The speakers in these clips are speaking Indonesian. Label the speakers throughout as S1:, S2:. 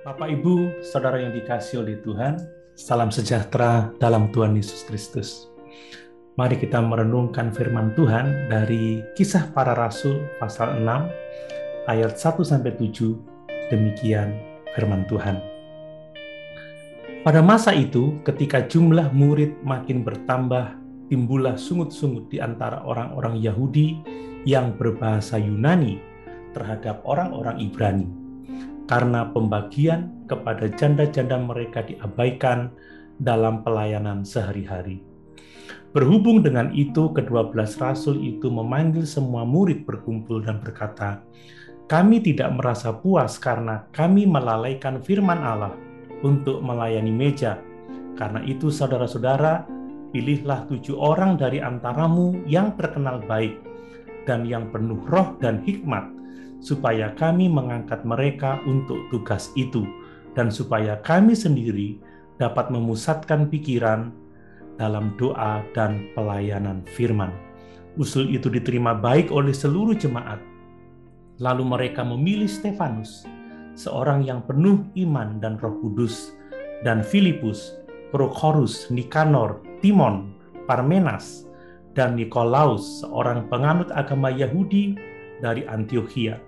S1: Bapak, Ibu, Saudara yang dikasihi oleh Tuhan, salam sejahtera dalam Tuhan Yesus Kristus. Mari kita merenungkan firman Tuhan dari Kisah Para Rasul pasal 6 ayat 1-7. Demikian firman Tuhan. Pada masa itu, ketika jumlah murid makin bertambah, timbullah sungut-sungut di antara orang-orang Yahudi yang berbahasa Yunani terhadap orang-orang Ibrani, karena pembagian kepada janda-janda mereka diabaikan dalam pelayanan sehari-hari. Berhubung dengan itu, ke-12 rasul itu memanggil semua murid berkumpul dan berkata, "Kami tidak merasa puas karena kami melalaikan firman Allah untuk melayani meja. Karena itu, saudara-saudara, pilihlah 7 orang dari antaramu yang terkenal baik dan yang penuh roh dan hikmat, supaya kami mengangkat mereka untuk tugas itu, dan supaya kami sendiri dapat memusatkan pikiran dalam doa dan pelayanan firman." Usul itu diterima baik oleh seluruh jemaat. Lalu mereka memilih Stefanus, seorang yang penuh iman dan Roh Kudus, dan Filipus, Prokhorus, Nikanor, Timon, Parmenas, dan Nikolaus, seorang penganut agama Yahudi dari Antiokhia.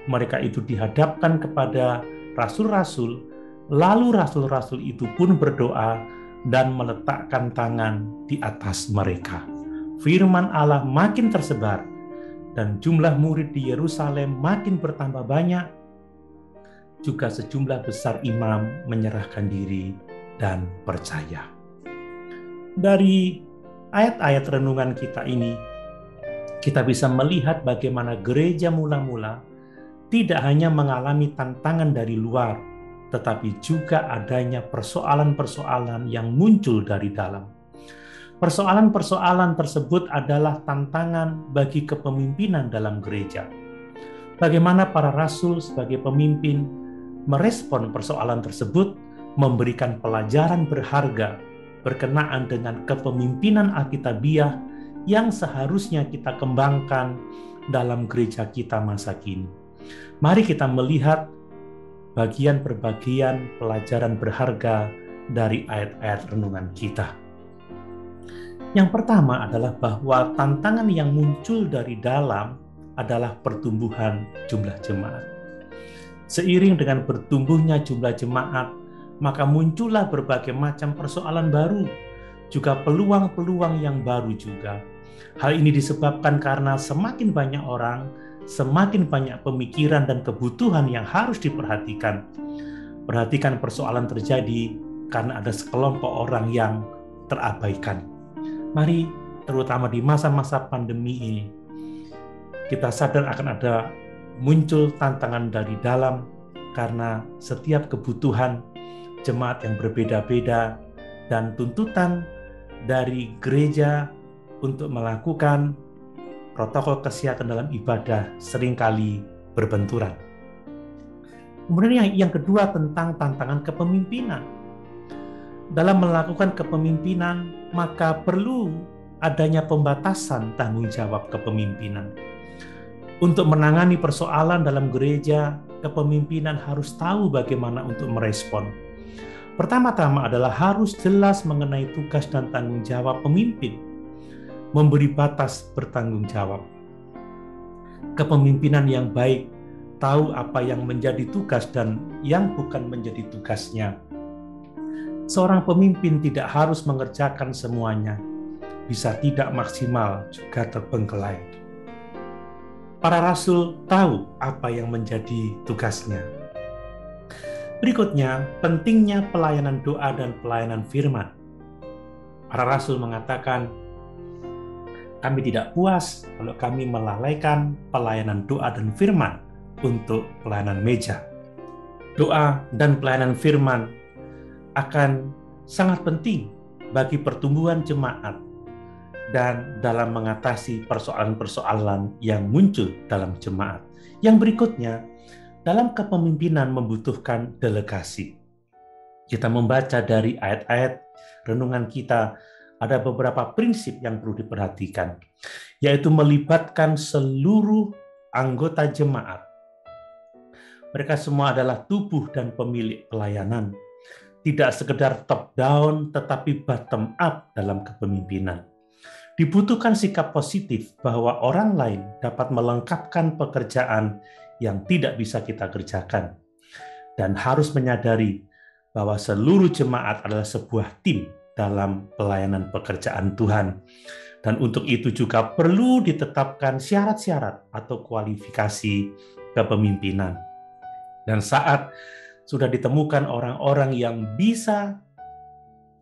S1: Mereka itu dihadapkan kepada rasul-rasul, lalu rasul-rasul itu pun berdoa dan meletakkan tangan di atas mereka. Firman Allah makin tersebar, dan jumlah murid di Yerusalem makin bertambah banyak. Juga sejumlah besar imam menyerahkan diri dan percaya. Dari ayat-ayat renungan kita ini, kita bisa melihat bagaimana gereja mula-mula tidak hanya mengalami tantangan dari luar, tetapi juga adanya persoalan-persoalan yang muncul dari dalam. Persoalan-persoalan tersebut adalah tantangan bagi kepemimpinan dalam gereja. Bagaimana para rasul sebagai pemimpin merespon persoalan tersebut, memberikan pelajaran berharga berkenaan dengan kepemimpinan Alkitabiah yang seharusnya kita kembangkan dalam gereja kita masa kini. Mari kita melihat bagian per bagian pelajaran berharga dari ayat-ayat renungan kita. Yang pertama adalah bahwa tantangan yang muncul dari dalam adalah pertumbuhan jumlah jemaat. Seiring dengan bertumbuhnya jumlah jemaat, maka muncullah berbagai macam persoalan baru, juga peluang-peluang yang baru juga. Hal ini disebabkan karena semakin banyak orang, semakin banyak pemikiran dan kebutuhan yang harus diperhatikan. Perhatikan persoalan terjadi karena ada sekelompok orang yang terabaikan. Mari, terutama di masa-masa pandemi ini, kita sadar akan ada muncul tantangan dari dalam karena setiap kebutuhan jemaat yang berbeda-beda dan tuntutan dari gereja untuk melakukan protokol kesehatan dalam ibadah seringkali berbenturan. Kemudian yang kedua tentang tantangan kepemimpinan. Dalam melakukan kepemimpinan, maka perlu adanya pembatasan tanggung jawab kepemimpinan. Untuk menangani persoalan dalam gereja, kepemimpinan harus tahu bagaimana untuk merespon. Pertama-tama adalah harus jelas mengenai tugas dan tanggung jawab pemimpin, memberi batas bertanggung jawab. Kepemimpinan yang baik tahu apa yang menjadi tugas dan yang bukan menjadi tugasnya. Seorang pemimpin tidak harus mengerjakan semuanya, bisa tidak maksimal juga terbengkelai. Para rasul tahu apa yang menjadi tugasnya. Berikutnya, pentingnya pelayanan doa dan pelayanan firman. Para rasul mengatakan, "Kami tidak puas kalau kami melalaikan pelayanan doa dan firman untuk pelayanan meja." Doa dan pelayanan firman akan sangat penting bagi pertumbuhan jemaat dan dalam mengatasi persoalan-persoalan yang muncul dalam jemaat. Yang berikutnya, dalam kepemimpinan membutuhkan delegasi. Kita membaca dari ayat-ayat renungan kita, ada beberapa prinsip yang perlu diperhatikan, yaitu melibatkan seluruh anggota jemaat. Mereka semua adalah tubuh dan pemilik pelayanan. Tidak sekedar top down, tetapi bottom up dalam kepemimpinan. Dibutuhkan sikap positif bahwa orang lain dapat melengkapkan pekerjaan yang tidak bisa kita kerjakan. Dan harus menyadari bahwa seluruh jemaat adalah sebuah tim dalam pelayanan pekerjaan Tuhan. Dan untuk itu juga perlu ditetapkan syarat-syarat atau kualifikasi kepemimpinan. Dan saat sudah ditemukan orang-orang yang bisa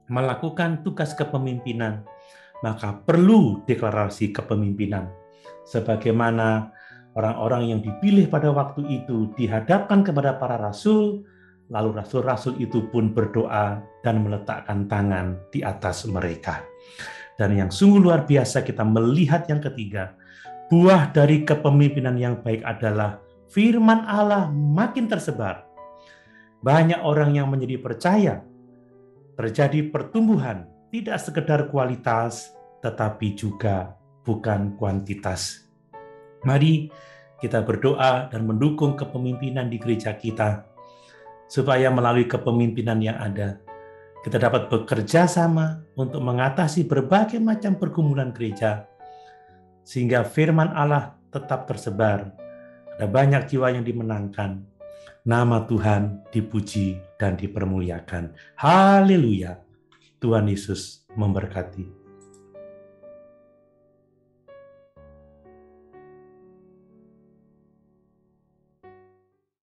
S1: melakukan tugas kepemimpinan, maka perlu deklarasi kepemimpinan. Sebagaimana orang-orang yang dipilih pada waktu itu dihadapkan kepada para rasul, lalu rasul-rasul itu pun berdoa dan meletakkan tangan di atas mereka. Dan yang sungguh luar biasa kita melihat yang ketiga, buah dari kepemimpinan yang baik adalah firman Allah makin tersebar. Banyak orang yang menjadi percaya, terjadi pertumbuhan, tidak sekedar kualitas, tetapi juga bukan kuantitas. Mari kita berdoa dan mendukung kepemimpinan di gereja kita, supaya melalui kepemimpinan yang ada, kita dapat bekerja sama untuk mengatasi berbagai macam pergumulan gereja, sehingga firman Allah tetap tersebar. Ada banyak jiwa yang dimenangkan. Nama Tuhan dipuji dan dipermuliakan. Haleluya. Tuhan Yesus memberkati.